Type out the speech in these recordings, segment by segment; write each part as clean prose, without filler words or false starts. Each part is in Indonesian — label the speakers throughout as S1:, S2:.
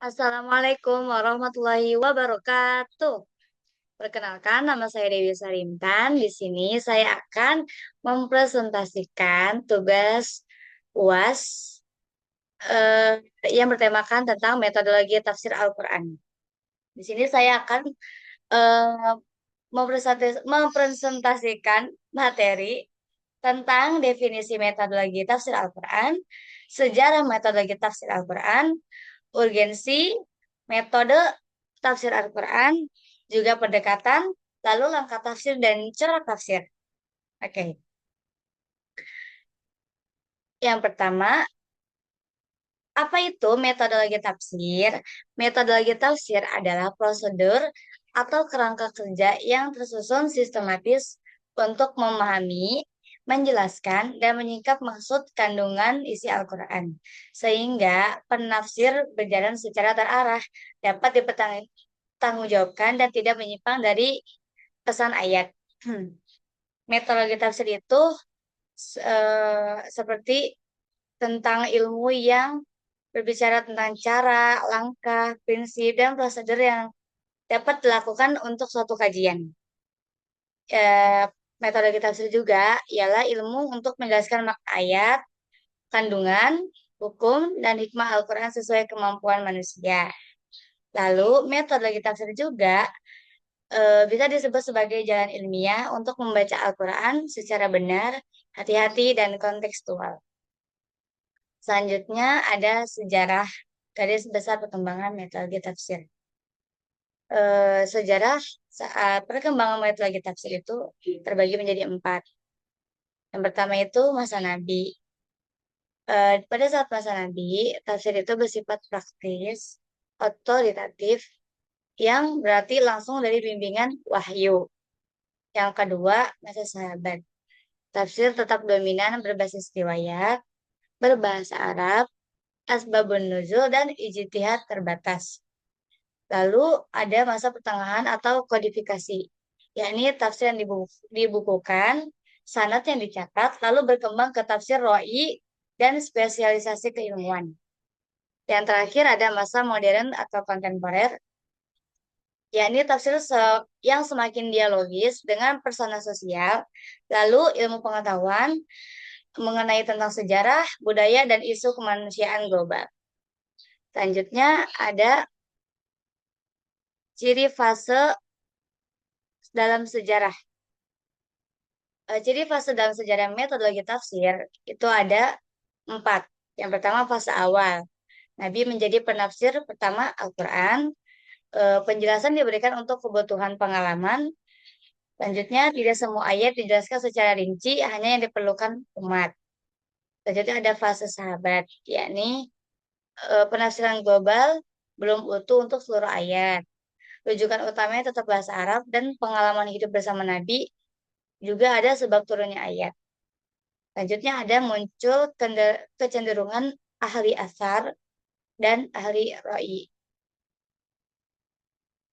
S1: Assalamualaikum warahmatullahi wabarakatuh. Perkenalkan, nama saya Dewi Sarintan. Di sini saya akan mempresentasikan tugas UAS eh, yang bertemakan tentang metodologi tafsir Al-Quran. Di sini saya akan eh, mempresentasikan materi tentang definisi metodologi tafsir Al-Quran, sejarah metodologi tafsir Al-Quran, urgensi, metode tafsir Al-Quran, juga pendekatan, lalu langkah tafsir dan corak tafsir. Oke, yang pertama, apa itu metodologi tafsir? Metodologi tafsir adalah prosedur atau kerangka kerja yang tersusun sistematis untuk memahami, menjelaskan, dan menyingkap maksud kandungan isi Al-Quran. Sehingga penafsir berjalan secara terarah, dapat dipertanggungjawabkan dan tidak menyimpang dari pesan ayat. Metodologi tafsir itu seperti tentang ilmu yang berbicara tentang cara, langkah, prinsip, dan prosedur yang dapat dilakukan untuk suatu kajian. Eh, Metode tafsir juga ialah ilmu untuk menjelaskan makna ayat, kandungan, hukum, dan hikmah Al-Quran sesuai kemampuan manusia. Lalu, metode tafsir juga bisa disebut sebagai jalan ilmiah untuk membaca Al-Quran secara benar, hati-hati, dan kontekstual. Selanjutnya ada sejarah garis besar perkembangan metode tafsir. Sejarah saat perkembangan metode tafsir itu terbagi menjadi empat. Yang pertama itu masa Nabi. Pada saat masa Nabi, tafsir itu bersifat praktis, otoritatif, yang berarti langsung dari bimbingan wahyu. Yang kedua, masa sahabat. Tafsir tetap dominan berbasis riwayat, berbahasa Arab, asbabun nuzul, dan ijtihad terbatas. Lalu ada masa pertengahan atau kodifikasi, yakni tafsir yang dibukukan, sanad yang dicatat, lalu berkembang ke tafsir roi dan spesialisasi keilmuan. Yang terakhir ada masa modern atau kontemporer, yakni tafsir yang semakin dialogis dengan persona sosial, lalu ilmu pengetahuan mengenai tentang sejarah, budaya, dan isu kemanusiaan global. Selanjutnya ada ciri fase dalam sejarah. Ciri fase dalam sejarah metodologi tafsir itu ada empat. Yang pertama fase awal. Nabi menjadi penafsir pertama Al-Quran. Penjelasan diberikan untuk kebutuhan pengalaman. Selanjutnya tidak semua ayat dijelaskan secara rinci, hanya yang diperlukan umat. Selanjutnya ada fase sahabat, yakni penafsiran global belum utuh untuk seluruh ayat. Rujukan utamanya tetap bahasa Arab dan pengalaman hidup bersama Nabi juga ada sebab turunnya ayat. Selanjutnya ada muncul kecenderungan ahli asar dan ahli roi.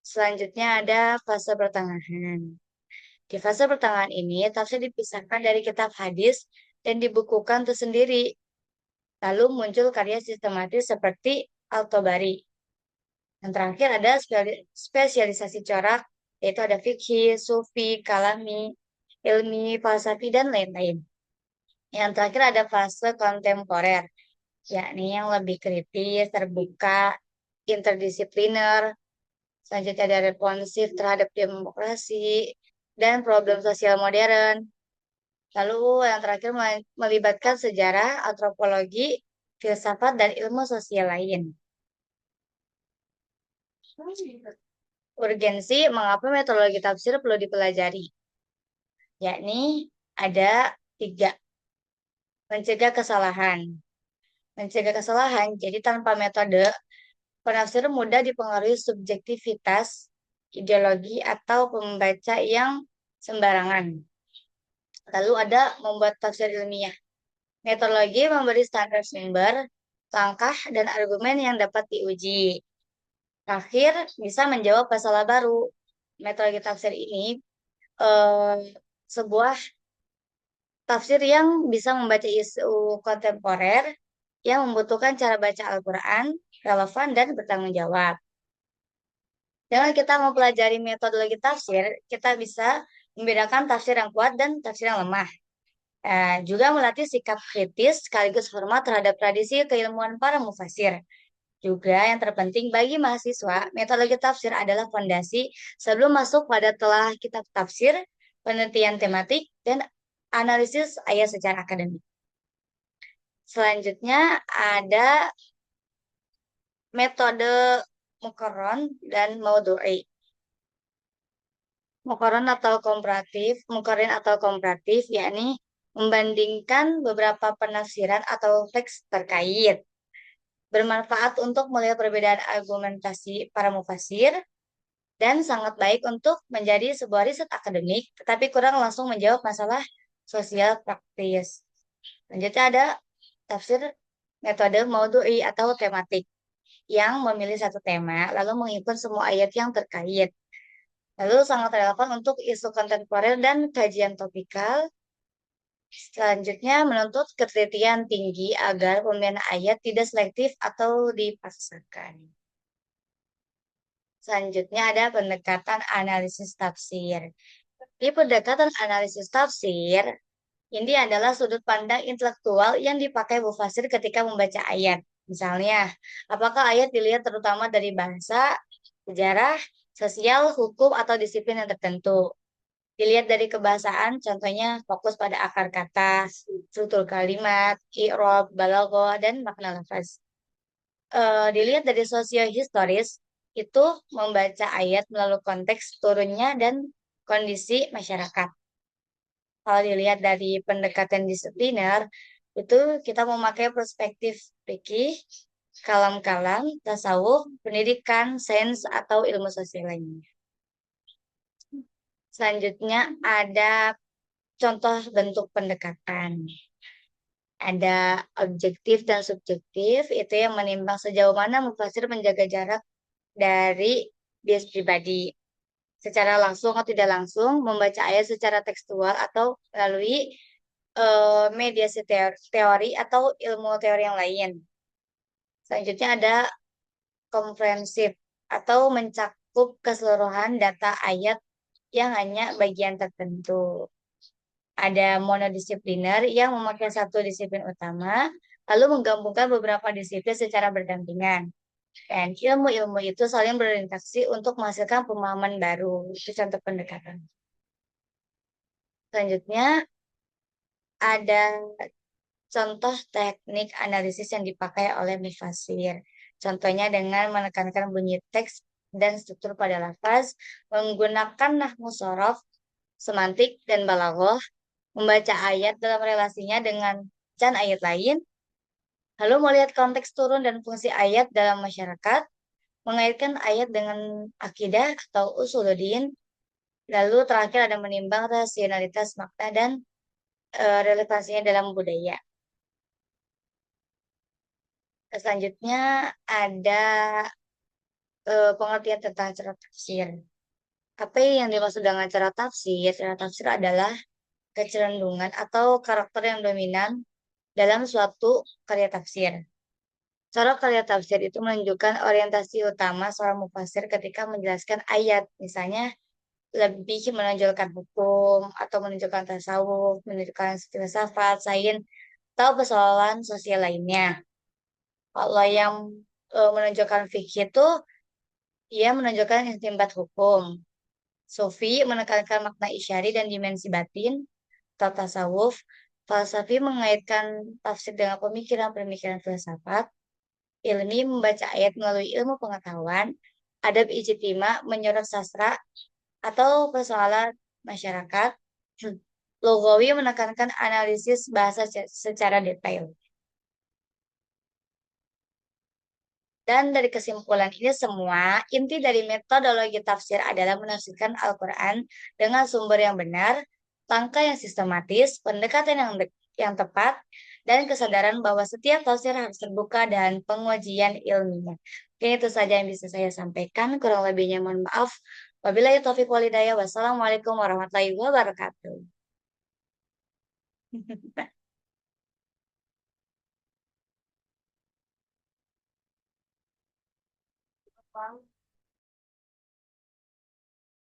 S1: Selanjutnya ada fase pertengahan. Di fase pertengahan ini, tafsir dipisahkan dari kitab hadis dan dibukukan tersendiri. Lalu muncul karya sistematis seperti Al-Tabari. Yang terakhir ada spesialisasi corak, yaitu ada fikih, sufi, kalami, ilmi, falsafi, dan lain-lain. Yang terakhir ada fase kontemporer, yakni yang lebih kritis, terbuka, interdisipliner. Selanjutnya ada responsif terhadap demokrasi dan problem sosial modern. Lalu yang terakhir melibatkan sejarah, antropologi, filsafat, dan ilmu sosial lain. Urgensi, mengapa metodologi tafsir perlu dipelajari? Yakni ada tiga. Mencegah kesalahan. Mencegah kesalahan, jadi tanpa metode, penafsir mudah dipengaruhi subjektivitas, ideologi, atau pembaca yang sembarangan. Lalu ada membuat tafsir ilmiah. Metodologi memberi standar sumber, langkah, dan argumen yang dapat diuji. Terakhir, bisa menjawab masalah baru. Metodologi tafsir ini eh, sebuah tafsir yang bisa membaca isu kontemporer yang membutuhkan cara baca Al-Quran relevan, dan bertanggung jawab. Dengan kita mempelajari metodologi tafsir, kita bisa membedakan tafsir yang kuat dan tafsir yang lemah. Juga melatih sikap kritis sekaligus hormat terhadap tradisi keilmuan para mufasir. Juga yang terpenting bagi mahasiswa, metodologi tafsir adalah fondasi sebelum masuk pada telah kitab tafsir, penelitian tematik, dan analisis ayat secara akademik. Selanjutnya ada metode muqarron dan maudhu'i. Muqarrin atau komparatif, yakni membandingkan beberapa penafsiran atau teks terkait. Bermanfaat untuk melihat perbedaan argumentasi para mufasir, dan sangat baik untuk menjadi sebuah riset akademik, tetapi kurang langsung menjawab masalah sosial praktis. Selanjutnya ada tafsir metode maudhu'i atau tematik, yang memilih satu tema, lalu menghimpun semua ayat yang terkait. Lalu sangat relevan untuk isu kontemporer dan kajian topikal. Selanjutnya menuntut ketelitian tinggi agar pemilihan ayat tidak selektif atau dipaksakan. Selanjutnya ada pendekatan analisis tafsir. Di pendekatan analisis tafsir, ini adalah sudut pandang intelektual yang dipakai mufasir ketika membaca ayat. Misalnya, apakah ayat dilihat terutama dari bahasa, sejarah, sosial, hukum, atau disiplin yang tertentu. Dilihat dari kebahasaan, contohnya fokus pada akar kata, struktur kalimat, i'rab, balaghah, dan makna lafaz. Dilihat dari sosiohistoris, itu membaca ayat melalui konteks turunnya dan kondisi masyarakat. Kalau dilihat dari pendekatan disipliner, itu kita memakai perspektif fikih, kalam-kalam, tasawuf, pendidikan, sains, atau ilmu sosial lainnya. Selanjutnya ada contoh bentuk pendekatan. Ada objektif dan subjektif, itu yang menimbang sejauh mana mufasir menjaga jarak dari bias pribadi. Secara langsung atau tidak langsung, membaca ayat secara tekstual atau melalui mediasi teori atau ilmu teori yang lain. Selanjutnya ada komprehensif atau mencakup keseluruhan data ayat yang hanya bagian tertentu. Ada monodisipliner yang memakai satu disiplin utama, lalu menggabungkan beberapa disiplin secara berdampingan. Dan ilmu-ilmu itu saling berinteraksi untuk menghasilkan pemahaman baru. Itu contoh pendekatan. Selanjutnya ada contoh teknik analisis yang dipakai oleh mufasir. Contohnya dengan menekankan bunyi teks dan struktur pada lafaz, menggunakan nahwu sorof, semantik, dan balaghah, membaca ayat dalam relasinya dengan can ayat lain, lalu melihat konteks turun dan fungsi ayat dalam masyarakat, mengaitkan ayat dengan akidah atau usuluddin, lalu terakhir ada menimbang rasionalitas makna dan relevansinya dalam budaya. Selanjutnya ada pengertian tentang cara tafsir. Apa yang dimaksud dengan cara tafsir? Cara tafsir adalah kecenderungan atau karakter yang dominan dalam suatu karya tafsir. Cara karya tafsir itu menunjukkan orientasi utama seorang mufasir ketika menjelaskan ayat. Misalnya, lebih menonjolkan hukum, atau menunjukkan tasawuf, menunjukkan filsafat, sains, atau persoalan sosial lainnya. Kalau yang menunjukkan fikih itu, ia menunjukkan istinbat hukum. Sufi menekankan makna isyari dan dimensi batin, atau tasawuf. Falsafi mengaitkan tafsir dengan pemikiran-pemikiran filsafat. Ilmi membaca ayat melalui ilmu pengetahuan. Adab ijtima menyorot sastra atau persoalan masyarakat. Logawi menekankan analisis bahasa secara detail. Dan dari kesimpulan ini semua, inti dari metodologi tafsir adalah menafsirkan Al-Quran dengan sumber yang benar, langkah yang sistematis, pendekatan yang tepat, dan kesadaran bahwa setiap tafsir harus terbuka dan pengujian ilmiah. Mungkin itu saja yang bisa saya sampaikan. Kurang lebihnya mohon maaf. Wabillahi taufiq walhidayah. Wassalamualaikum warahmatullahi wabarakatuh.